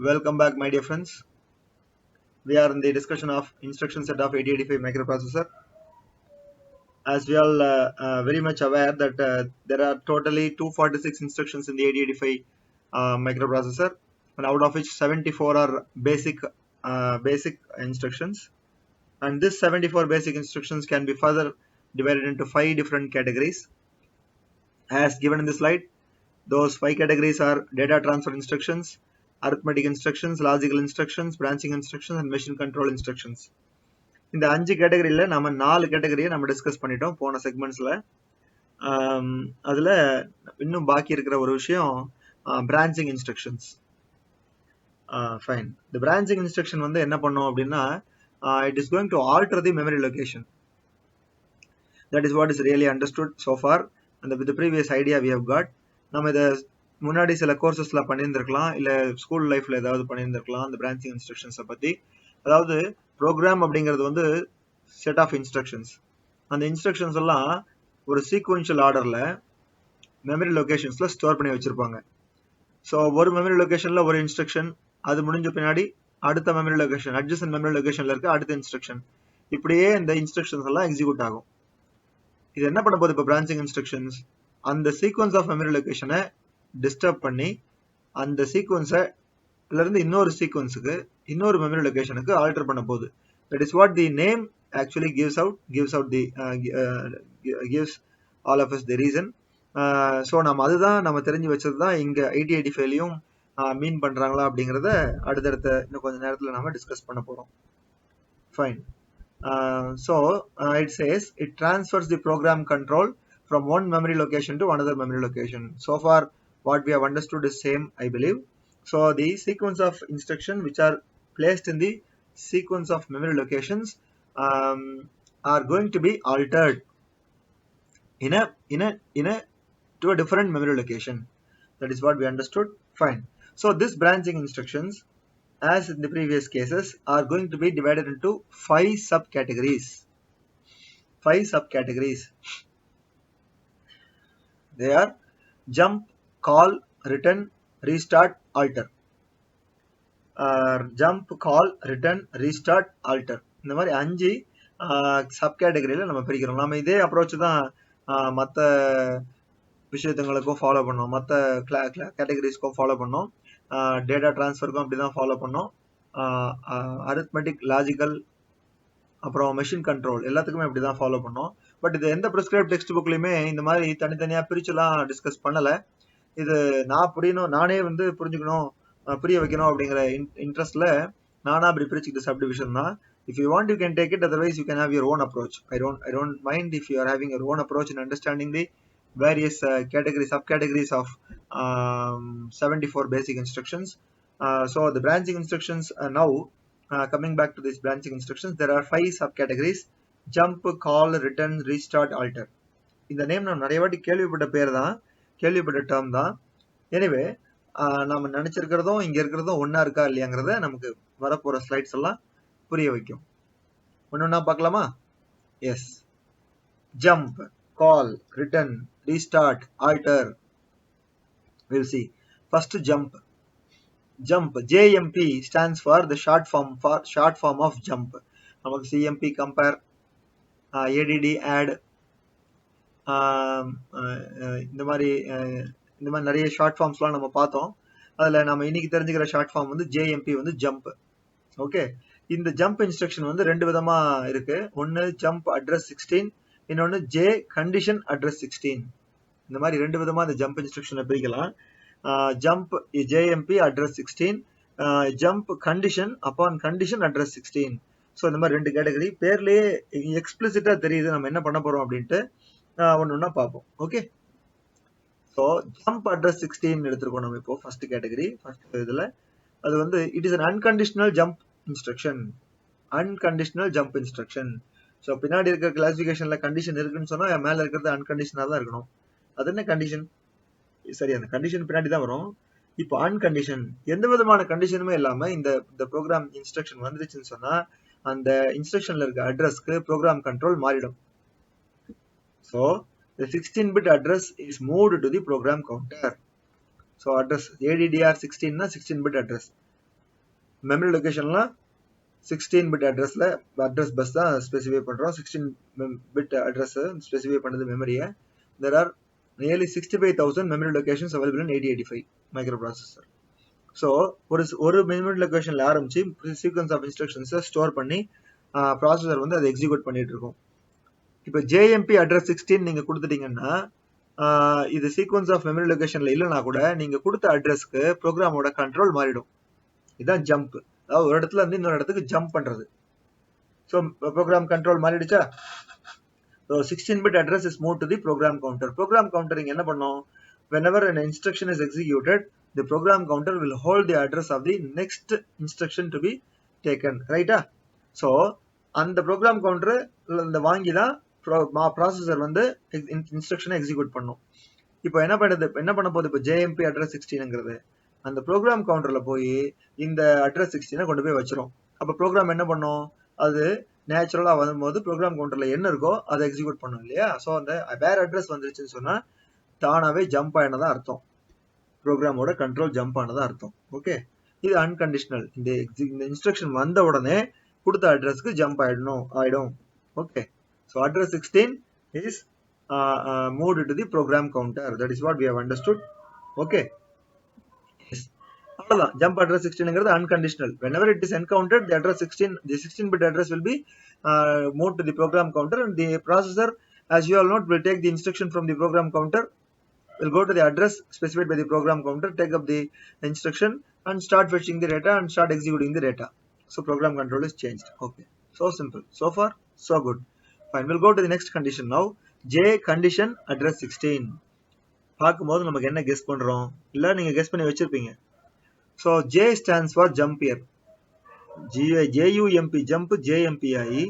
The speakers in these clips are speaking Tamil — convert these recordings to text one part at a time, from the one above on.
Welcome back, my dear friends. We are in the discussion of instruction set of 8085 microprocessor. As we all very much aware that there are totally 246 instructions in the 8085 microprocessor, and out of which 74 are basic instructions. And this 74 basic instructions can be further divided into 5 different categories, as given in the slide. Those 5 categories are data transfer instructions, arithmetic instructions, logical instructions, branching instructions, and machine control instructions. இந்த 5 கேட்டகரியில நம்ம 4 கேட்டகரியை நம்ம டிஸ்கஸ் பண்ணிட்டோம் போன செக்மெண்ட்ஸ்ல. அதுல இன்னும் பாக்கி இருக்கிற ஒரு விஷயம் பிரான்ச்சிங் இன்ஸ்ட்ரக்ஷன்ஸ். ஃபைன். இந்த பிரான்ச்சிங் இன்ஸ்ட்ரக்ஷன் வந்து என்ன பண்ணும் அப்படின்னா, it is going to alter the memory location. That is what is really understood so far, and with the previous idea we have got. நம்ம இதை முன்னாடி சில கோர்சஸ்ல பண்ணியிருந்திருக்கலாம், இல்ல ஸ்கூல் லைஃப்ல ஏதாவது பண்ணியிருந்திருக்கலாம் அந்த பிரான்ச்சிங் இன்ஸ்ட்ரக்ஷன்ஸை பத்தி. அதாவது ப்ரோக்ராம் அப்படிங்கிறது வந்து செட் ஆஃப் இன்ஸ்ட்ரக்ஷன்ஸ். அந்த இன்ஸ்ட்ரக்ஷன்ஸ் எல்லாம் ஒரு சீக்வென்ஷியல் ஆர்டர்ல மெமரி லொகேஷன்ஸ்ல ஸ்டோர் பண்ணி வச்சிருப்பாங்க. ஸோ ஒரு மெமரி லொகேஷன்ல ஒரு இன்ஸ்ட்ரக்ஷன், அது முடிஞ்ச பின்னாடி அடுத்த மெமரி லொகேஷன், அட்ஜசன்ட் மெமரி லொகேஷன்ல இருக்க அடுத்த இன்ஸ்ட்ரக்ஷன், இப்படியே இந்த இன்ஸ்ட்ரக்ஷன்ஸ் எல்லாம் எக்ஸிக்யூட் ஆகும். இது என்ன பண்ண போகுது இப்போ பிரான்ச்சிங் இன்ஸ்ட்ரக்ஷன்ஸ், அந்த சீக்வன்ஸ் ஆஃப் மெமரி லொகேஷனை டிஸ்டர்ப் பண்ணி அந்த சீக்வன்ஸை இருந்து இன்னொரு சீக்வன்ஸுக்கு இன்னொரு மெமரி லொகேஷனுக்கு ஆல்டர் பண்ண போகுது. That is what the name actually gives all of us the reason. So நம்ம அதுதான் நம்ம தெரிஞ்சு வச்சது தான் இங்க 8085லையும் மீன் பண்றாங்களா அப்படிங்கிறத அடுத்தடுத்த இன்னும் கொஞ்ச நேரத்தில் நம்ம டிஸ்கஸ் பண்ண போறோம். Fine. So it says it transfers the program control from one memory location to another memory location. So far what we have understood is same, I believe. So the sequence of instruction which are placed in the sequence of memory locations are going to be altered to a different memory location. That is what we understood. Fine. So this branching instructions, as in the previous cases, are going to be divided into 5 subcategories. 5 subcategories. They are jump, call, return, restart, alter. Jump, call, return, restart, alter. இந்த மாதிரி 5 சப் கேட்டகரியில நம்ம பிரிக்கிறோம். நம்ம இதே அப்ரோச் தான் மற்ற விஷயத்துங்களுக்கும் ஃபாலோ பண்ணோம், மற்ற கேட்டகரிஸ்க்கும் ஃபாலோ பண்ணோம், டேட்டா டிரான்ஸ்ஃபருக்கும் அப்படி தான் ஃபாலோ பண்ணோம், அரித்மெட்டிக், லாஜிக்கல், அப்புறம் மெஷின் கண்ட்ரோல் எல்லாத்துக்குமே அப்படி தான் ஃபாலோ பண்ணோம். பட் இது எந்த ப்ரிஸ்கிரைப் டெக்ஸ்ட் புக்லையுமே இந்த மாதிரி தனித்தனியாக பிரிச்சுலாம் டிஸ்கஸ் பண்ணலை. இது நானே வந்து புரிஞ்சுக்கணும், புரிய வைக்கணும் அப்படிங்கிற இன்ட்ரெஸ்ட்ல நானா அப்படி பிரிச்சுக்கிட்ட சப்டிவிஷன் தான். If you want, you can take it. Otherwise, you can have your own approach. I don't mind if you are having your own approach in understanding the various subcategories of 74 basic instructions. So the branching instructions now, coming back to these branching instructions, there are 5 subcategories: jump, call, return, restart, alter. இந்த நேம் நான் நிறைய வாட்டி கேள்விப்பட்ட டேர்ம் தான். எனிவே நம்ம நினைச்சிருக்கிறதும் இங்க இருக்கிறதும் ஒன்னா இருக்கா இல்லையாங்கிறத நமக்கு வரப்போற ஸ்லைட்ஸ் எல்லாம் புரிய வைக்கும். ஒன்னொன்னா பார்க்கலாமா? Yes. Jump, call, return, restart, alter. We'll see. First, jump. JMP stands for the short form of jump. நமக்கு CMP, compare, ADD, add, இந்த மாதிரி நிறைய ஷார்ட் ஃபார்ம்ஸ்லாம் நம்ம பார்த்தோம். அதுல நம்ம இன்னைக்கு தெரிஞ்சுக்கிற ஷார்ட் ஃபார்ம் வந்து JMP வந்து ஜம்ப். ஓகே. இந்த ஜம்ப் இன்ஸ்ட்ரக்ஷன் வந்து 2 விதமா இருக்கு. ஒன்னு ஜம்ப் அட்ரஸ் 16, இன்னொன்னு J கண்டிஷன் அட்ரஸ் 16. இந்த மாதிரி 2 விதமா இந்த ஜம்ப் இன்ஸ்ட்ரக்ஷனை பிரிக்கலாம். Jump JMP address 16, jump condition upon condition address 16. So இந்த மாதிரி 2 கேட்டகரி. பேர்லயே எக்ஸ்பிளிசிட்டா தெரியுது நம்ம என்ன பண்ண போறோம் அப்படின்ட்டு. ஒன்னொன்னா பார்ப்போம். ஓகே. ஸோ ஜம்ப் அட்ரஸ் 16 எடுத்துருக்கோம் நம்ம இப்போ ஃபர்ஸ்ட் கேட்டகரி. ஃபர்ஸ்ட் இதுல அது வந்து it is an unconditional jump instruction. So பின்னாடி இருக்கிற கிளாசிபிகேஷன்ல கண்டிஷன் இருக்குன்னு சொன்னா மேல இருக்கிறது அன்கண்டிஷனா தான் இருக்கணும். அது என்ன கண்டிஷன்? சரி, அந்த கண்டிஷன் பின்னாடி தான் வரும். இப்போ அன்கண்டிஷன், எந்த விதமான கண்டிஷனுமே இல்லாம இந்த ப்ரோக்ராம் இன்ஸ்ட்ரக்ஷன் வந்துருச்சுன்னு சொன்னா அந்த இன்ஸ்ட்ரக்ஷன்ல இருக்க அட்ரஸ்க்கு ப்ரோக்ராம் கண்ட்ரோல் மாறிடும். So the 16-bit address is moved to the program counter. So address ADDR 16 na 16-bit address. Memory லொகேஷன்லாம் 16 பிட் அட்ரஸ் பஸ் தான் ஸ்பெசிஃபை பண்றோம். 16 பிட் அட்ரஸ் ஸ்பெசிஃபை பண்ணது மெமரியை. there are nearly 65,000 memory locations available in 8085 microprocessor. So ஒரு மெமரி லொகேஷன்ல ஆரம்பிச்சு சீக்வன்ஸ் ஆஃப் இன்ஸ்ட்ரக்ஷன்ஸை ஸ்டோர் பண்ணி ப்ராசஸர் வந்து அதை எக்ஸிக்யூட் பண்ணிட்டு இருக்கும். இப்போ ஜேஎம்பி அட்ரஸ் 16 நீங்க கொடுத்துட்டீங்கன்னா இது சீக்வன்ஸ் ஆஃப் மெமரி லொகேஷன்ல இல்லைன்னா கூட நீங்க கொடுத்த அட்ரஸ்க்கு ப்ரோக்ராமோட கண்ட்ரோல் மாறிடும். இதுதான் ஜம்ப், அதாவது ஒரு இடத்துல இருந்து இன்னொரு இடத்துக்கு ஜம்ப் பண்றது. ஸோ ப்ரோக்ராம் கண்ட்ரோல் மாறிடுச்சா? So 16-bit address is moved to the program counter. Program counter இங்க என்ன பண்ணும்? Whenever an instruction is executed, the program counter will hold the address of the next instruction to be taken. Right? So அந்த program counter இந்த வாங்கி தான் ப்ராசஸர் வந்து இன்ஸ்ட்ரக்ஷனை எக்ஸிக்யூட் பண்ணும். இப்போ என்ன பண்ண போகுது? இப்போ JMP அட்ரஸ் 16ங்கிறது அந்த ப்ரோக்ராம் கவுண்டர்ல போய் இந்த அட்ரஸ் 16 கொண்டு போய் வச்சிரும். அப்போ ப்ரோக்ராம் என்ன பண்ணும்? அது நேச்சுரலா வரும்போது ப்ரோக்ராம் கவுண்டர்ல என்ன இருக்கோ அதை எக்ஸிக்யூட் பண்ணும் இல்லையா? ஸோ அந்த வேற அட்ரஸ் வந்துருச்சுன்னு சொன்னா தானாவே ஜம்ப் ஆனதா அர்த்தம். ப்ரோக்ராமோட கண்ட்ரோல் ஜம்ப் ஆனதா அர்த்தம். ஓகே, இது அன்கண்டிஷனல். இந்த இன்ஸ்ட்ரக்ஷன் வந்த உடனே கொடுத்த அட்ரஸ்க்கு ஜம்ப் ஆயிடும். Okay, so address 16 is moved to the program counter. That is what we have understood. Okay. அவ்வளவுதான். ஜம்ப் அட்ரஸ் 16ங்கிறது unconditional. whenever it is encountered, the address 16, the 16-bit address will be moved to the program counter, and the processor, as you all know, will take the instruction from the program counter, will go to the address specified by the program counter, take up the instruction and start fetching the data and start executing the data. So program control is changed. Okay, so simple. So far so good. Fine, we'll go to the next condition now. J condition address 16. பார்க்கும்போது நமக்கு என்ன கெஸ் பண்றோம்? இல்ல நீங்க கெஸ் பண்ணி வச்சிருப்பீங்க. So J stands for jump here. JUMP jump JMP ஆகி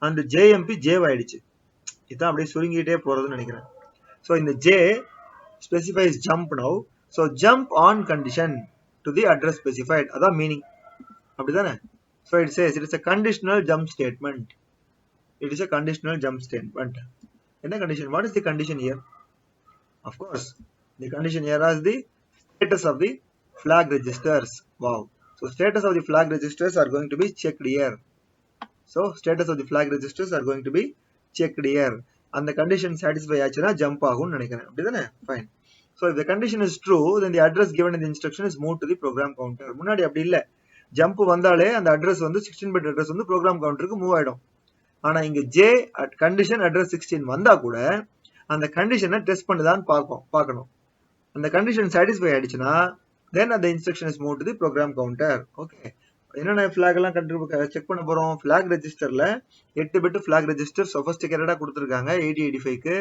and JMP J ஆயிடுச்சு. இதான் அப்படியே சுருங்கிட்டே போறதுன்னு நினைக்கிறேன். So இந்த J specifies jump now. So jump on condition to the address specified. அதான் மீனிங். அப்படிதானே? So it says it is a conditional jump statement. It is a conditional jump statement. என்ன condition? What is the condition here? Of course, the condition here is the status of the flag registers. Wow. So status of the flag registers are going to be checked here. So status of the flag registers are going to be checked here. And the condition satisfy ஆச்சுனா jump ஆகும்னு நினைக்கிறேன். அப்படிதானே? Fine. So if the condition is true, then the address given in the instruction is moved to the program counter. முன்னாடி அப்படி இல்ல. jump வந்தாலே அந்த அட்ரஸ் வந்து 16-bit அட்ரஸ் வந்து program counterக்கு மூவ் ஆயிடும். ஆனா இங்க J condition address 16 வந்தா கூட அந்த கண்டிஷனை டெஸ்ட் பண்ணுதான்னு பார்க்கணும். அந்த கண்டிஷன் சாட்டிஸ்ஃபை ஆயிடுச்சுன்னா then the instruction is moved to the program counter. Okay, என்னென்ன flag எல்லாம் செக் பண்ண போறோம்? flag registerல 8 பிட் flag register sophisticated-ஆ கொடுத்திருக்காங்க. 8085க்கு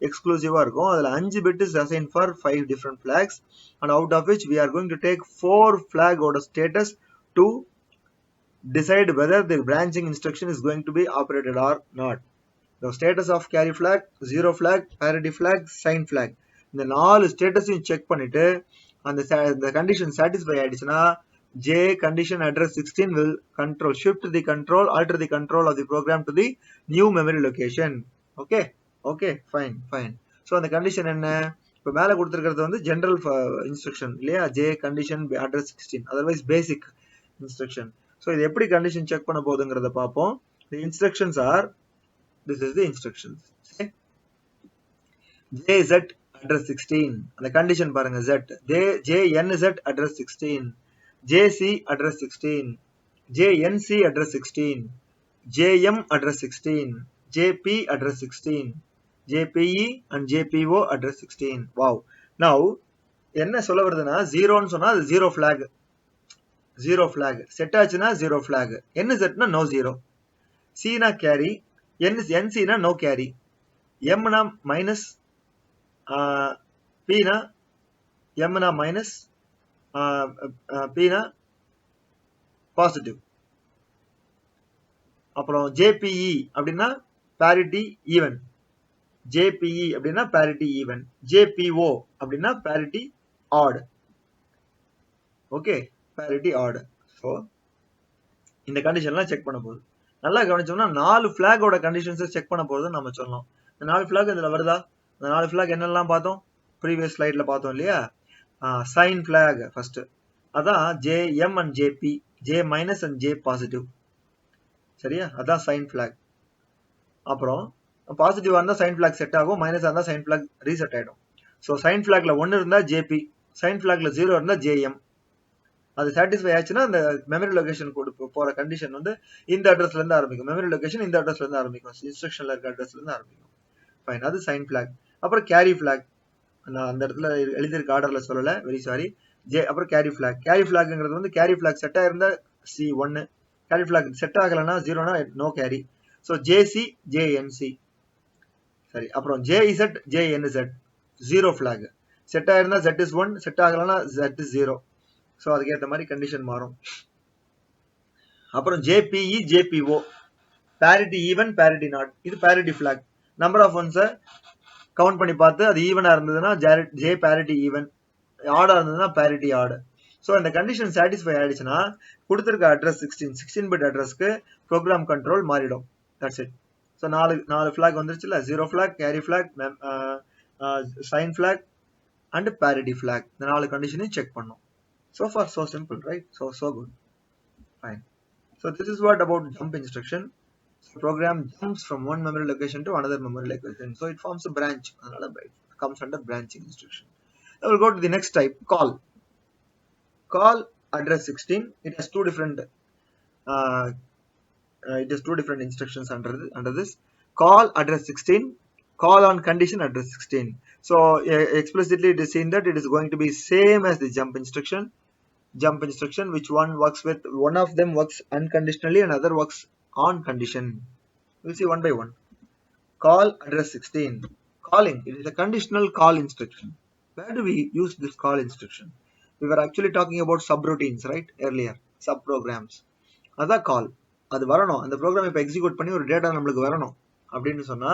எக்ஸ்க்ளூசிவா இருக்கும். அதுல 5 bit is assigned for 5 different flags, and out of which we are going to take 4 flag order status to decide whether the branching instruction is going to be operated or not. The status of carry flag, zero flag, parity flag, sign flag. இந்த 4 ஸ்டேட்டஸையும் செக் பண்ணிட்டு அந்த கண்டிஷன் சாட்டிஸ்ஃபை ஆயிடுச்சுன்னா J condition address 16 will alter the control of the program to the new memory location. Okay, fine. So அந்த கண்டிஷன் என்ன? இப்போ மேல கொடுத்திருக்கிறது வந்து ஜெனரல் இன்ஸ்ட்ரக்ஷன் இல்லையா? J condition address 16, otherwise basic instruction. So இது எப்படி கண்டிஷன் செக் பண்ண போகுதுங்கிறத பார்ப்போம். The instructions are, this is the instructions. JZ address 16. அந்த கண்டிஷன் பாருங்க. JNZ address 16, JC address 16, JNC address 16, JM address 16, JP address 16, JPE and JPO address 16. Wow. Now என்ன சொல்ல வருதுன்னா, 0ன்னு சொன்னா அது zero flag, செட் ஆச்சுன்னா zero flag, NZ னா no zero, C னா carry, NC னா no carry, M னா minus, P னா M னா minus, P னா positive. அப்புறம் JPE அப்படின்னா parity even, JPE அப்படின்னா parity even, JPO அப்படின்னா parity odd. Okay, parity odd. So இந்த கண்டிஷன்லாம் செக் பண்ண போகுது. நல்லா கவனிச்சோம்னா 4 ஃபிளாகோட கண்டிஷன்ஸை செக் பண்ண போகுதுன்னு நம்ம சொல்லலாம். இந்த 4 ஃபிளாக் இதில் வருதா? இந்த 4 ஃபிளாக் என்னெல்லாம் பார்த்தோம்? ப்ரீவியஸ் ஸ்லைட்ல பார்த்தோம் இல்லையா? சைன் ஃபிளாக் ஃபர்ஸ்ட், அதான் JM and JP. J minus and J positive. சரியா, அதான் சைன் ஃபிளாக். அப்புறம் பாசிட்டிவா இருந்தா சைன் ஃபிளாக் செட் ஆகும், மைனஸா இருந்தா சைன் ஃபிளாக் ரீசெட் ஆயிடும். ஸோ சைன் ஃபிளாக்ல 1 இருந்தா ஜேபி, சைன் ஃபிளாக்ல 0 இருந்தா ஜேஎம். அது சாட்டிஸ்ஃபை ஆச்சுன்னா அந்த மெமரி லொகேஷன் போற கண்டிஷன் வந்து இந்த அட்ரஸ்ல இருந்து ஆரம்பிக்கும். மெமரி லொகேஷன் இந்த அட்ரஸ்ல இருந்து ஆரம்பிக்கும், இன்ஸ்ட்ரக்ஷன்ல இருக்க அட்ரஸ்ல இருந்து ஆரம்பிக்கும். ஃபைன், அது சைன் ஃபிளாக். அப்புறம் கேரி ஃபிளாக், நான் அந்த இடத்துல எழுதியிருக்க ஆர்டர்ல சொல்லல, வெரி சாரி. அப்புறம் கேரி ஃபிளாக். கேரி ஃபிளாக்ங்கிறது வந்து கேரி ஃபிளாக் செட் ஆயிருந்தா C1, கேரி ஃபிளாக் செட் ஆகலைன்னா 0னா நோ கேரி. ஸோ ஜேசி ஜேஎன்சி. சரி, அப்புறம் ஜேஇசட் ஜேஎன்இசட் 0 ஃபிளாக். செட் ஆயிருந்தா Z1, செட் ஆகலைன்னா Z0. ஸோ அதுக்கேற்ற மாதிரி கண்டிஷன் மாறும். அப்புறம் JPE JPO, parity even parity not, இது பேரிட்டி ஃபிளாக். நம்பர் ஆஃப் ஒன்ஸை கவுண்ட் பண்ணி பார்த்து அது ஈவனா இருந்ததுன்னா ஜே பேரிட்டி ஈவன், ஆடா இருந்ததுன்னா பேரிட்டி ஆட். ஸோ இந்த கண்டிஷன் சாட்டிஸ்ஃபை ஆயிடுச்சுன்னா கொடுத்துருக்க அட்ரஸ் 16 பிட் அட்ரஸ்க்கு ப்ரோக்ராம் கண்ட்ரோல் மாறிடும். That's it. ஸோ நாலு ஃபிளாக் வந்துருச்சுல, 0 flag, carry flag, sign flag and parity flag. இந்த 4 கண்டிஷனையும் செக் பண்ணும். So far so simple, right? So good. Fine. So this is what about jump instruction. So program jumps from one memory location to another memory location. So it forms a branch. It comes under branching instruction. Now we'll go to the next type, call. Call address 16. It has two different instructions under this. Call address 16. Call on condition address 16. So explicitly it is seen that it is going to be same as the jump instruction. Which one of them works unconditionally and other works on condition. We'll see one by one. Call address 16. Calling, it is a conditional call instruction. Where do we use this call instruction? We were actually talking about subroutines, right, earlier, subprograms. That's call. அது வரணும், அந்த ப்ரோக்ராம் இப்போ எக்ஸிக்யூட் பண்ணி ஒரு டேட்டா நம்மளுக்கு வரணும் அப்படின்னு சொன்னா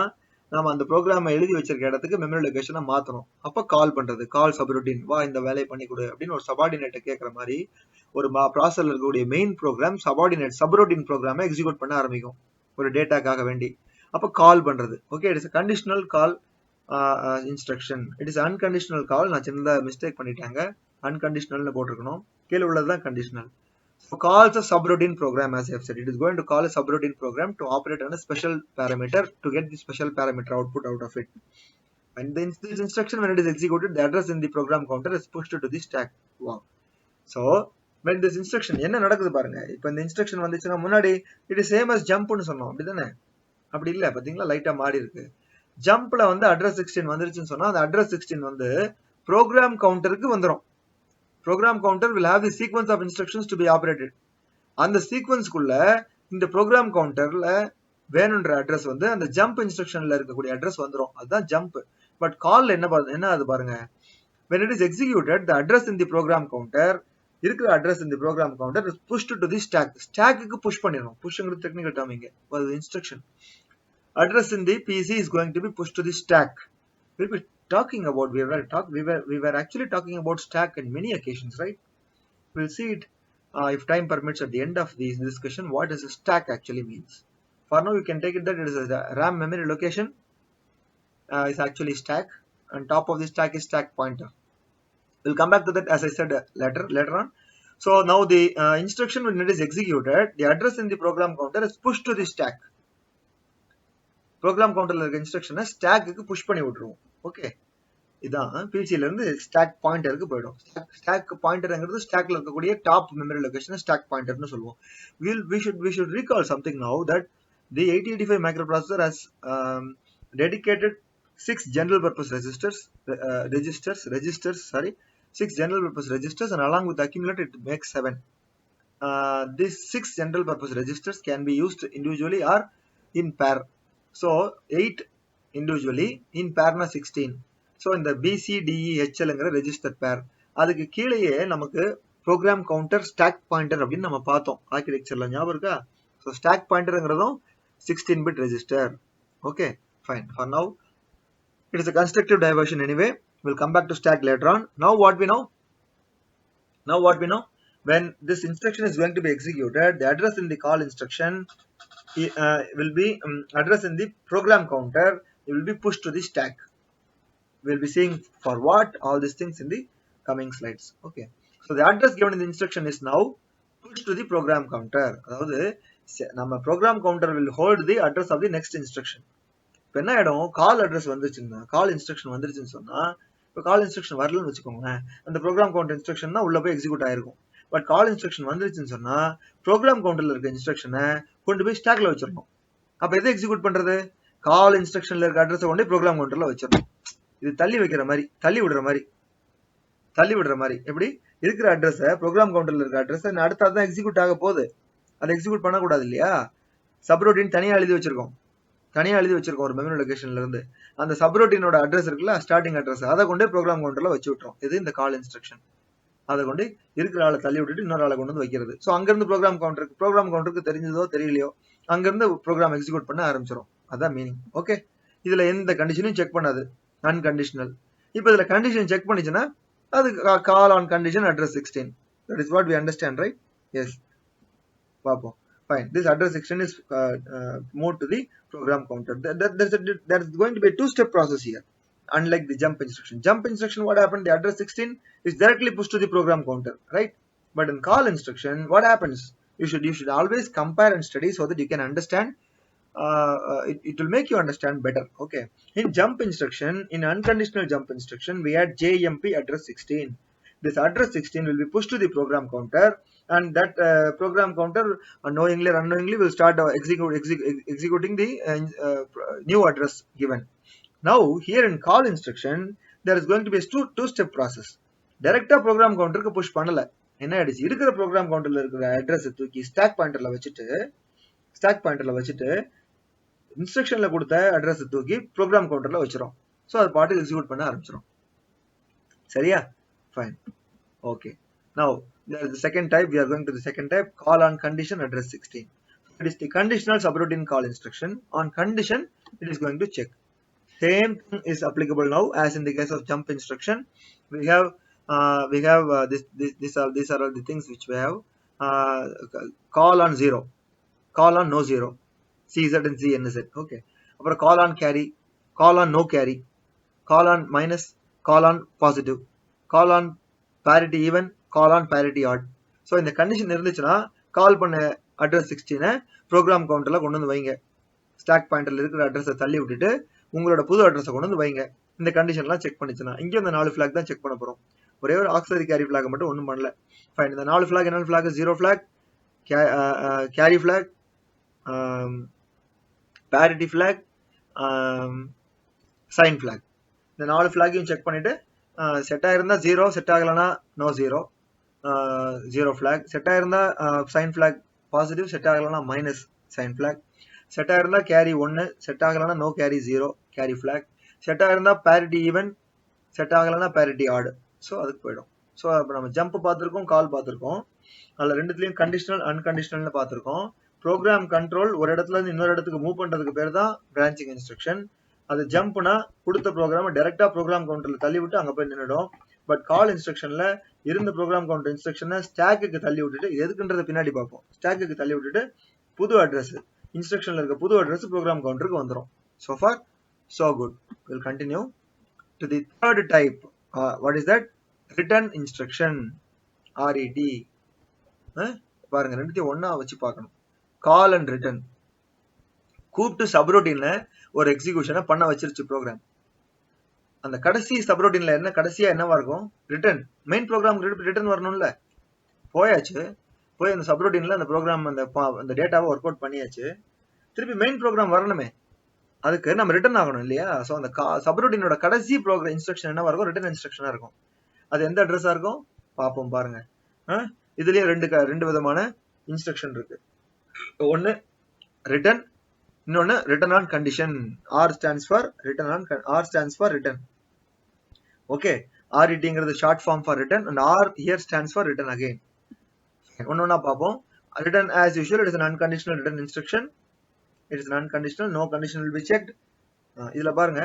நம்ம அந்த ப்ரோக்ராமை எழுதி வச்சிருக்க இடத்துக்கு மெமரி லொகேஷனை மாற்றணும். அப்போ கால் பண்றது, கால் சப்ரூட்டின், வா இந்த வேலையை பண்ணி கொடு அப்படின்னு ஒரு சபார்டினேட்டை கேட்குற மாதிரி ஒரு ப்ராசஸர்ல இருக்கக்கூடிய மெயின் ப்ரோக்ராம் சப்ரூட்டின் ப்ரோக்ராமை எக்ஸிக்யூட் பண்ண ஆரம்பிக்கும் ஒரு டேட்டாக்காக வேண்டி. அப்போ கால் பண்றது. Okay, it is conditional call instruction. It is unconditional call. நான் சின்னதாக மிஸ்டேக் பண்ணிட்டாங்க, அன்கண்டிஷனல்னு போட்டிருக்கணும், கீழே உள்ளதுதான் conditional. So calls a subroutine program, as I have said. It is going to call a subroutine program to operate on a special parameter to get the special parameter output out of it. And then this instruction, when it is executed, the address in the program counter is pushed to the stack. Wow. So when this instruction என்ன நடக்குது பாருங்க. இப்போ இந்த இன்ஸ்ட்ரக்ஷன் வந்துச்சுன்னா முன்னாடி it is same as jump னு சொன்னோம், அப்படிதானே? அப்படி இல்ல, பாத்தீங்களா, லைட்டா மாறி இருக்கு. ஜம்ப்ல வந்து அட்ரஸ் 16 வந்துருச்சுன்னு சொன்னா அந்த அட்ரஸ் 16 வந்து ப்ரோக்ராம் கவுண்டருக்கு வந்துரும். Program counter will have the sequence of instructions to be operated. அந்த சீக்வன்ஸ்க்குள்ள இந்த ப்ரோக்ராம் கவுண்டர்ல வேணுன்ற அட்ரஸ் வந்து அந்த ஜம்ப் இன்ஸ்ட்ரக்ஷன்ல இருக்கக்கூடிய அட்ரஸ் வந்துரும். அதுதான் ஜம்ப். பட் கால்ல என்ன அது பாருங்க. when it is executed, the address in the program counter, இருக்கிற address in the program counter is pushed to the stack. ஸ்டாக்கு புஷ் பண்ணிரும். புஷ்ங்கிறது டெக்னிக்கல் டேர்ம், இங்க அது instruction. address in the PC is going to be pushed to the stack. We'll be talking about, we were actually talking about stack in many occasions, right? We'll see it if time permits at the end of this discussion what does a stack actually means. For now you can take it that it is a RAM memory location is actually stack, and top of the stack is stack pointer. We'll come back to that, as I said, later on. So now the instruction, when it is executed, the address in the program counter is pushed to the stack. Program கவுண்டர்ல இருக்க இன்ஸ்ட்ரக்ஷனை ஸ்டாக்கு புஷ் பண்ணி விட்டுருவோம். ஓகே, இதான் பிசில இருந்து ஸ்டாக் பாயிண்டருக்கு போயிடும். ஸ்டாக் பாயிண்டர்ங்கிறது ஸ்டாக்ல இருக்கக்கூடிய டாப் மெமரி லொகேஷன் ஸ்டாக் பாயிண்டர்னு சொல்லுவோம். we should recall something now that the 8085 microprocessor has dedicated 6 general purpose registers, 6 general purpose registers, and along with the accumulator it makes 7. These 6 general purpose registers can be used individually or in pair. So 8 individually, in pair na 16. So இந்த BCDEHLங்கிற ரெஜிஸ்டர் பேர், அதுக்கு கீழேயே நமக்கு ப்ரோக்ராம் கவுண்டர் ஸ்டாக் பாயிண்டர் அப்படின்னு நம்ம பார்த்தோம் ஆர்கிடெக்சர்ல, ஞாபகம் இருக்கா? ஸோ ஸ்டாக் பாயிண்டர்ங்கிறதும் 16 bit register. Okay, fine. For now it is a constructive diversion anyway. We'll come back to stack later on. Now what we know? When this instruction is going to be executed, the address in the call instruction will be address in the program counter, it will be pushed to the stack. We'll be seeing for what all these things in the coming slides. Okay, so the address given in the instruction is now push to the program counter. அதாவது நம்ம program counter will hold the address of the next instruction. இப்போ என்ன ஆயிடும், கால் அட்ரஸ் வந்துருச்சுன்னா, கால் இன்ஸ்ட்ரக்ஷன் வந்துருச்சுன்னு சொன்னா, இப்போ கால் இன்ஸ்ட்ரக்ஷன் வரலன்னு வச்சுக்கோங்களேன், அந்த ப்ரோக்ராம் கவுண்டர் இன்ஸ்ட்ரக்ஷன் தான் உள்ள போய் எக்ஸிக்யூட் ஆயிருக்கும். பட் கால் இன்ஸ்ட்ரக்ஷன் வந்துருச்சுன்னு சொன்னா ப்ரோக்ராம் கவுண்டர்ல இருக்க இன்ஸ்ட்ரக்ஷனை கொண்டு போய் ஸ்டாக்ல வச்சிடணும். அப்ப எதை எக்ஸிக்யூட் பண்றது, கால் இன்ஸ்ட்ரக்ஷன்ல இருக்க அட்ரஸை கொண்டு ப்ரோக்ராம் கவுண்டர்ல வச்சிடணும். இது தள்ளி வைக்கிற மாதிரி, தள்ளி விடுற மாதிரி. எப்படி இருக்கிற அட்ரஸ், ப்ரோக்ராம் கவுண்டர்ல இருக்க அட்ரஸ் அடுத்ததான் எக்ஸிக்யூட் ஆக போகுது, அதை எக்ஸிக்யூட் பண்ணக்கூடாது இல்லையா. சப்ரோட்டின் தனியா எழுதி வச்சிருக்கோம் ஒரு மெமரி லொகேஷன்ல இருந்து. அந்த சப்ரோட்டினோட அட்ரஸ் இருக்குல்ல, ஸ்டார்டிங் அட்ரஸ், அதை கொண்டு ப்ரோக்ராம் கவுண்டர்ல வச்சு விட்டுரும். இது இந்த கால் இன்ஸ்ட்ரக்ஷன். அதை கொண்டு இருக்கிற ஆளை தள்ளி விட்டுட்டு இன்னொரு ஆளை கொண்டு வந்து வைக்கிறது. ஸோ அங்கிருந்து ப்ரோக்ராம் கவுண்டருக்கு தெரிஞ்சதோ தெரியலையோ அங்கிருந்து ப்ரோக்ராம் எக்ஸிக்யூட் பண்ண ஆரம்பிச்சிடும். அதான் மீனிங். ஓகே, இதுல எந்த கண்டிஷனையும் செக் பண்ணாது, அன்கண்டிஷனல். இப்போ இதுல கண்டிஷன் செக் பண்ணிச்சுன்னா அது call on condition address 16. That is what we understand, right? Yes, பார்ப்போம். Fine. This address 16 is moved to the program counter. There is going to be a two-step process here. Unlike the jump instruction. Jump instruction, what happened? The address 16 is directly pushed to the program counter, right? But in call instruction, what happens? You should always compare and study so that you can understand. It will make you understand better. Okay. In jump instruction, in unconditional jump instruction, we had JMP address 16. This address 16 will be pushed to the program counter, and that program counter knowingly or unknowingly will start executing the new address given. Now here in call instruction there is going to be a two-step process. Direct program counter ku push பண்ணல, என்ன ஆயிடுச்சு, இருக்கிற ப்ரோக்ராம் கவுண்டர்ல இருக்கிற அட்ரஸ் தூக்கி ஸ்டாக் பாயிண்டர்ல வச்சுட்டு இன்ஸ்ட்ரக்ஷன்ல கொடுத்த அட்ரஸ் தூக்கி ப்ரோக்ராம் கவுண்டர்ல வச்சிரும். ஸோ அது பாட்டு எக்ஸிக்யூட் பண்ண ஆரம்பிச்சிடும். சரியா? Fine. Okay. Now there is the second type. We are going to the second type, call on condition address 16. It is the conditional subroutine call instruction. On condition, it is going to check. Same thing is applicable now as in the case of jump instruction. We have these are all the things which we have. Call on 0, call on no 0, CZ and ZNZ. Okay. Apra call on carry, call on no carry, call on minus, call on positive, call on parity even, call on parity odd. So இந்த கண்டிஷன் இருந்துச்சுன்னா கால் பண்ண அட்ரஸ் 16 ப்ரோக்ராம் கவுண்டர்ல கொண்டு வந்து வைங்க. ஸ்டாக் பாயிண்டர்ல இருக்கிற அட்ரஸை தள்ளி விட்டுட்டு உங்களோட புது அட்ரஸை கொண்டு வந்து வைங்க. இந்த கண்டிஷன்லாம் செக் பண்ணிச்சுன்னா இங்கே இந்த 4 ஃபிளாக் தான் செக் பண்ண போறோம். ஒரே ஒரு ஆக்சிலரி கேரி ஃபிளாக் மட்டும் ஒன்றும் பண்ணல. ஃபைன். இந்த 4 ஃபிளாக் என்ன flag? 0 flag, carry flag, parity flag, sign flag. இந்த 4 ஃபிளாகையும் செக் பண்ணிட்டு செட் ஆயிருந்தா 0, செட் ஆகலனா நோ 0, 0 ஃபிளாக். செட் ஆயிருந்தா சைன் ஃபிளாக் பாசிட்டிவ், செட் ஆகலனா மைனஸ் சைன் ஃபிளாக். செட் ஆயிருந்தா கேரி 1, செட் ஆகலனா no carry 0, carry flag. Set ஆயிருந்தா parity ஈவன், செட் ஆகலனா parity ஆட். ஸோ அதுக்கு போயிடும். ஸோ இப்போ நம்ம ஜம்ப் பார்த்துருக்கோம், கால் பார்த்துருக்கோம். அதில் ரெண்டுத்துலையும் கண்டிஷனல் அன்கண்டிஷனல்னு பார்த்துருக்கோம். ப்ரோக்ராம் கண்ட்ரோல் ஒரு இடத்துல இருந்து இன்னொரு இடத்துக்கு மூவ் பண்ணுறதுக்கு பேர் தான் பிரான்ச்சிங் இன்ஸ்ட்ரக்ஷன். அது ஜம்ப்னா கொடுத்த ப்ரோக்ராம் டைரக்டா ப்ரோக்ராம் கவுண்டர்ல தள்ளி விட்டு அங்க போய் நின்றுடும். பட் கால் இன்ஸ்ட்ரக்ஷன்ல இருந்த ப்ரோக்ராம் கவுண்டர் இன்ஸ்ட்ரக்ஷனை ஸ்டாக்கு தள்ளி விட்டுட்டு, எதுக்குன்றத பின்னாடி பார்ப்போம், ஸ்டாக்கு தள்ளி விட்டுட்டு புது அட்ரஸ், இன்ஸ்ட்ரக்ஷன்ல இருக்க புது அட்ரஸ் ப்ரோக்ராம் கவுண்டருக்கு வந்துடும். So far so good. We'll continue to the third type. What is that? Return instruction, RET. பாருங்க, ரெண்டுத்தையும் ஒன்னா வச்சு பார்க்கணும். Call and return. கூப்பிட்டு சப்ரோட்டீன்ல ஒரு எக்ஸிகியூஷனை பண்ண வச்சிருச்சு ப்ரோக்ராம். அந்த கடைசி சப்ரோட்டீன்ல என்ன கடைசியா என்னவா இருக்கும்? ரிட்டர்ன். மெயின் ப்ரோக்ராம் ரிட்டர்ன் வரணும்ல. போயாச்சு, போய் அந்த சப்ரோட்டீன்ல அந்த ப்ரோக்ராம் அந்த டேட்டாவை ஒர்க் அவுட் பண்ணியாச்சு. திருப்பி மெயின் ப்ரோக்ராம் வரணுமே, அதுக்கு நம்ம ரிட்டர்ன் ஆகணும் இல்லையா? ஸோ அந்த சப்ரோட்டீனோட கடைசி ப்ரோக்ராம் இன்ஸ்ட்ரக்ஷன் என்னவா இருக்கும்? ரிட்டர்ன் இன்ஸ்ட்ரக்ஷனா இருக்கும். அது எந்த அட்ரஸா இருக்கும் பார்ப்போம். பாருங்க, இதுலயே ரெண்டு விதமான இன்ஸ்ட்ரக்ஷன் இருக்கு. ஒன்னு ரிட்டர்ன், இன்னொன்னு return on condition. R stands for return. Okay, RETங்கிறது short form for return, and R here stands for return again. ஒன்னொன்னா பார்ப்போம். Return as usual, it is an unconditional return instruction. It is an unconditional, no condition will be checked. இதுல பாருங்க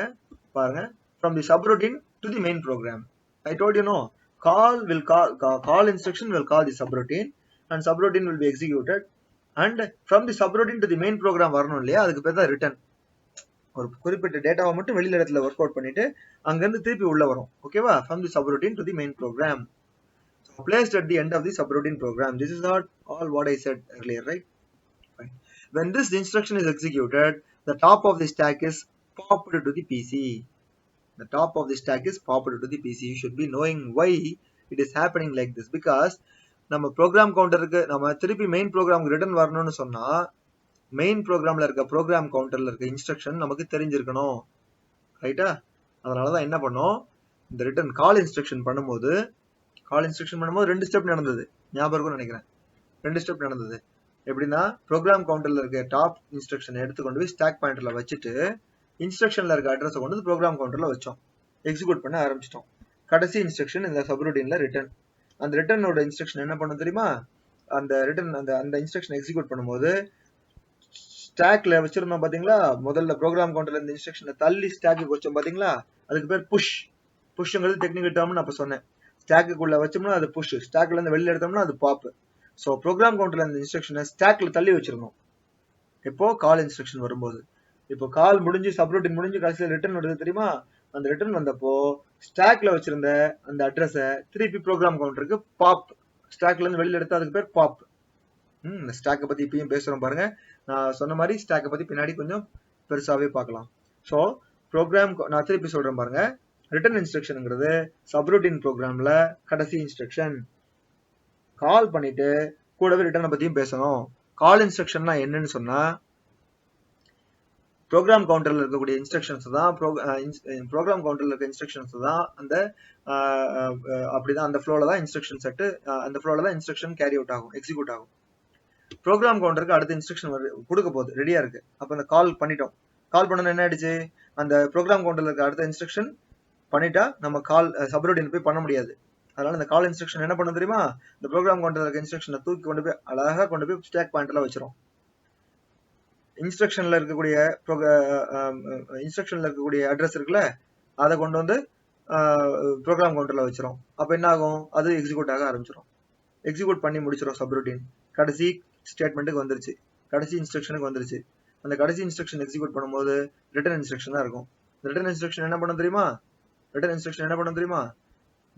from the subroutine to the main program. I told you no, call instruction will call the subroutine, and subroutine will be executed, and from the subroutine to the main program வரணும் இல்லையா? அதுக்கு பேர் தான் ரிட்டர்ன். ஒரு குறிப்பிட்ட டேட்டாவை மட்டும் வெளியில இடத்துல ஒர்க் அவுட் பண்ணிட்டு அங்கிருந்து திருப்பி உள்ள வரும். ஓகேவா? from the subroutine to the main program. placed at the end of the subroutine program. This is not all what I said earlier, right? Fine. When this instruction is executed, the top of the stack is popped to the PC. The top of the stack is popped to the PC. You should be knowing why it is happening like this, because நம்ம ப்ரோக்ராம் கவுண்டருக்கு நம்ம திருப்பி மெயின் ப்ரோக்ராம் ரிட்டர்ன் வரணும்னு சொன்னா மெயின் ப்ரோக்ராம்ல இருக்க ப்ரோக்ராம் கவுண்டர்ல இருக்க இன்ஸ்ட்ரக்ஷன் நமக்கு தெரிஞ்சிருக்கணும், ரைட்டா? அதனாலதான் என்ன பண்ணோம், இந்த ரிட்டர்ன் கால் இன்ஸ்ட்ரக்ஷன் பண்ணும்போது ரெண்டு ஸ்டெப் நடந்தது, ஞாபகம் இருக்கும்னு நினைக்கிறேன். ரெண்டு ஸ்டெப் நடந்தது. எப்படின்னா, ப்ரோக்ராம் கவுண்டர்ல இருக்க டாப் இன்ஸ்ட்ரக்ஷன் எடுத்துக்கொண்டு போய் ஸ்டாக் பாயிண்டர்ல வச்சுட்டு இன்ஸ்ட்ரக்ஷன்ல இருக்க அட்ரஸை கொண்டு வந்து ப்ரோக்ராம் கவுண்டர்ல வச்சோம், எக்ஸிக்யூட் பண்ண ஆரம்பிச்சிட்டோம். கடைசி இன்ஸ்ட்ரக்ஷன் இந்த சப்ரூட்டீன்ல ரிட்டர்ன். அந்த ரிட்டர்னோட இன்ஸ்ட்ரக்ஷன் என்ன பண்ணும் தெரியுமா? அந்த ரிட்டர்ன் அந்த இன்ஸ்ட்ரக்ஷன் எக்ஸிக்யூட் பண்ணும்போது ஸ்டாக்ல வச்சிருந்தோம் பாத்தீங்களா, முதல்ல ப்ரோக்ராம் கவுண்டர்ல இந்த இன்ஸ்ட்ரக்ஷனை தள்ளி ஸ்டாக்கு வச்சோம் பாத்தீங்களா, அதுக்கு பேர் புஷ். புஷ்ங்கிறது டெக்னிக்கல் டேர்ம்னு அப்ப சொன்னேன். ஸ்டாக்குள்ள வச்சோம்னா அது புஷ், ஸ்டாக்ல இருந்து வெளியில எடுத்தோம்னா அது பாப். ஸோ ப்ரோக்ராம் கவுண்டர்ல இந்த இன்ஸ்ட்ரக்ஷனை ஸ்டாக்ல தள்ளி வச்சிருந்தோம். இப்போ கால் இன்ஸ்ட்ரக்ஷன் வரும்போது, இப்போ கால் முடிஞ்சு சப்ரூட்டின் முடிஞ்சு கடைசியில் ரிட்டர்ன் வருது தெரியுமா? அந்த ரிட்டர்ன் வந்தப்போ ஸ்டாக்ல வச்சிருந்த அந்த அட்ரஸை திருப்பி ப்ரோக்ராம் கவுண்டருக்கு பாப், ஸ்டாக்ல இருந்து வெளியில எடுத்து அதுக்கு பேர் பாப். இந்த ஸ்டாக்கை பத்தி இப்பயும் பேசுறோம் பாருங்க. நான் சொன்ன மாதிரி ஸ்டாக்கை பத்தி பின்னாடி கொஞ்சம் பெருசாவே பார்க்கலாம். ஸோ ப்ரோக்ராம் நான் திருப்பி சொல்றேன் பாருங்க. ரிட்டர்ன் இன்ஸ்ட்ரக்ஷன்ங்கிறது சப்ரூட்டின் ப்ரோக்ராம்ல கடைசி இன்ஸ்ட்ரக்ஷன். கால் பண்ணிட்டு கூடவே ரிட்டர்னை பத்தியும் பேசணும். கால் இன்ஸ்ட்ரக்ஷன்னா என்னன்னு சொன்னா, ப்ரோக்ராம் கவுண்டர்ல இருக்கக்கூடிய இன்ஸ்ட்ரக்ஷன்ஸ் தான் ப்ரோக்ராம் கவுண்டர்ல இருக்க இன்ஸ்ட்ரக்ஷன்ஸ் தான் அந்த அப்படிதான் அந்த ஃப்ளோல தான் இன்ஸ்ட்ரக்ஷன் செட், அந்த ஃப்ளோல தான் இன்ஸ்ட்ரக்ஷன் கேரி அவுட் ஆகும், எக்ஸிக்யூட் ஆகும். ப்ரோக்ராம் கவுண்டருக்கு அடுத்த இன்ஸ்ட்ரக்ஷன் கொடுக்க போகுது, ரெடியா இருக்கு. அப்ப அந்த கால் பண்ணிட்டோம். கால் பண்ணணும் என்ன ஆயிடுச்சு, அந்த ப்ரோக்ராம் கவுண்டர்ல இருக்க அடுத்த இன்ஸ்ட்ரக்ஷன் பண்ணிட்டா நம்ம கால் சப்ரூட்டின் போய் பண்ண முடியாது. அதனால இந்த கால் இன்ஸ்ட்ரக்ஷன் என்ன பண்ண தெரியுமா, இந்த ப்ரோக்ராம் கவுண்டர்ல இருக்க இன்ஸ்ட்ரக்ஷனை தூக்கி கொண்டு போய் அழகா கொண்டு போய் ஸ்டாக் பாயிண்டர்ல வச்சிரும். இன்ஸ்ட்ரக்ஷன்ல இருக்கக்கூடிய அட்ரஸ் இருக்குல்ல, அதை கொண்டு வந்து ப்ரோக்ராம் கவுண்டர்ல வச்சிரும். அப்ப என்ன ஆகும், அது எக்ஸிக்யூட் ஆக ஆரம்பிச்சிடும். எக்ஸிக்யூட் பண்ணி முடிச்சிடும் சப்ரூட்டின். கடைசி ஸ்டேட்மெண்ட்டுக்கு வந்துருச்சு, கடைசி இன்ஸ்ட்ரக்ஷனுக்கு வந்துருச்சு. அந்த கடைசி இன்ஸ்ட்ரக்ஷன் எக்ஸிக்யூட் பண்ணும்போது ரிட்டர்ன் இன்ஸ்ட்ரக்ஷன் தான் இருக்கும். ரிட்டர்ன் இன்ஸ்ட்ரக்ஷன் என்ன பண்ண தெரியுமா,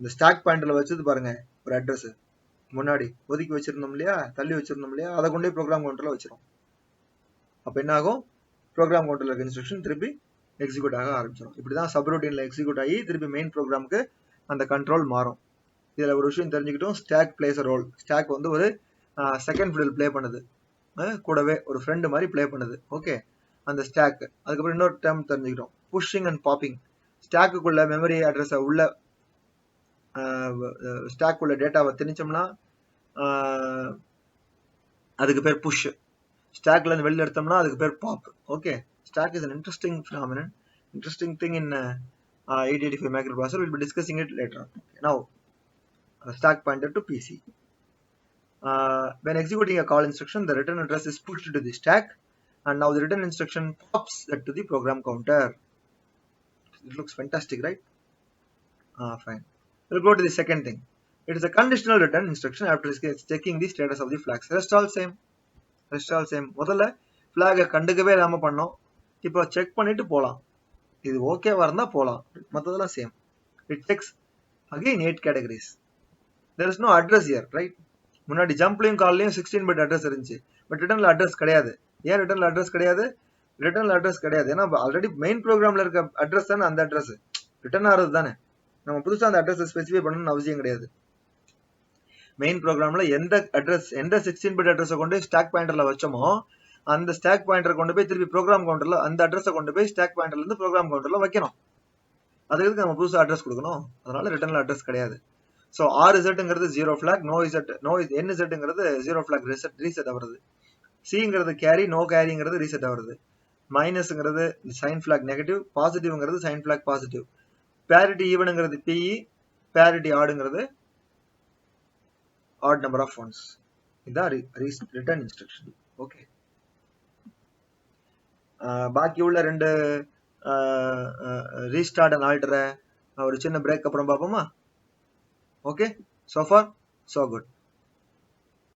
இந்த ஸ்டாக் பாயிண்டர்ல வச்சது பாருங்க, ஒரு அட்ரஸ் முன்னாடி ஒதுக்கி வச்சிருந்தோம் இல்லையா, தள்ளி வச்சிருந்தோம் இல்லையா, அதை கொண்டே ப்ரோக்ராம் கவுண்டர்ல வச்சிரும். அப்ப என்ன ஆகும், ப்ரோக்ராம் கவுண்டர்ல இருக்க இன்ஸ்ட்ரக்ஷன் திருப்பி எக்ஸிக்யூட் ஆக ஆரம்பிச்சிடும். இப்படிதான் சப்ரூட்டின்ல எக்ஸிக்யூட் ஆகி திருப்பி மெயின் ப்ரோக்ராமுக்கு அந்த கண்ட்ரோல் மாறும். இதுல ஒரு விஷயம் தெரிஞ்சுக்கிட்டோம், stack plays a role. Stack வந்து ஒரு செகண்ட் ஃபிடில் பிளே பண்ணுது, கூடவே ஒரு ஃப்ரெண்டு மாதிரி பிளே பண்ணுது. ஓகே, அந்த ஸ்டாக். அதுக்கப்புறம் இன்னொரு டேர்ம் தெரிஞ்சுக்கிட்டோம், புஷிங் அண்ட் பாப்பிங். ஸ்டாக்குள்ள மெமரி அட்ரஸை உள்ள ஸ்டாக் உள்ள டேட்டாவை திணிச்சோம்னா அதுக்கு பேர் புஷ். ஸ்டாக்ல இருந்து வெளில எடுத்தோம்னா அதுக்கு பேர் pop. Okay, stack is an interesting phenomenon, interesting thing in 8085 microprocessor. We'll be discussing it later on. Okay, now stack pointer to PC. When executing a call instruction, the return address is pushed to the stack, and now the return instruction pops that to the program counter. It looks fantastic, right? Fine. We'll go to the second thing. It is a conditional return instruction after checking the status of the flags. Rest all same. முதல்ல flag கண்டுக்கவே இல்லாம பண்ணோம், இப்போ செக் பண்ணிட்டு போலாம். இது ஓகேவா இருந்தா போலாம், மத்ததெல்லாம் same. It checks again 8 categories. There is no address here, right? முன்னாடி ஜம்ப்லயும் கால்லயும் 16 bit அட்ரஸ் இருந்துச்சு, பட் ரிட்டர்ன்ல அட்ரஸ் கிடையாது. ஏன் ரிட்டர்ன்ல அட்ரஸ் கிடையாது? ஏன்னா ஆல்ரெடி மெயின் ப்ரோக்ராம்ல இருக்க அட்ரஸ் தானே அந்த அட்ரஸ், ரிட்டர்ன் ஆறது தானே. நம்ம புதுசா அந்த அட்ரஸ் ஸ்பெசிஃபை பண்ணணும்னு அவசியம் கிடையாது. மெயின் ப்ரோக்ராம்ல எந்த 16 பிட் அட்ரஸை கொண்டு ஸ்டாக் பாயிண்டர்ல வச்சோமோ அந்த ஸ்டாக் பாயிண்டர் கொண்டு போய் திருப்பி ப்ரோக்ராம் கவுண்டர்ல அந்த அட்ரஸை கொண்டு போய் ஸ்டாக் பாயிண்டர்ல இருந்து ப்ரோக்ராம் கவுண்டர்ல வைக்கணும். அதுக்கு நம்ம புதுசா அட்ரஸ் கொடுக்கணும், அதனால ரிட்டர்ன்ல அட்ரஸ் கிடையாது. So RZ zero flag, NZ 0 flag reset ஆகுறது, சிங்கிறது கேரி, நோ கேரிங்கிறது ரீசெட் ஆகுறது, மைனஸ்ங்கிறது சைன் ஃபிளாக் நெகட்டிவ், பாசிட்டிவ்ங்கிறது சைன் ஃபிளாக் பாசிட்டிவ், பேரிட்டி ஈவனுங்கிறது PE, பேரிட்டி ஆடுங்கிறது odd number of ones. இதுதான் ரிட்டர்ன் இன்ஸ்ட்ரக்ஷன். ஓகே, பாக்கி உள்ள ரெண்டு ரீஸ்டார்ட் அண்ட் ஆல்டரை ஒரு சின்ன பிரேக் அப்புறம் பார்ப்போமா? Okay, so far so good.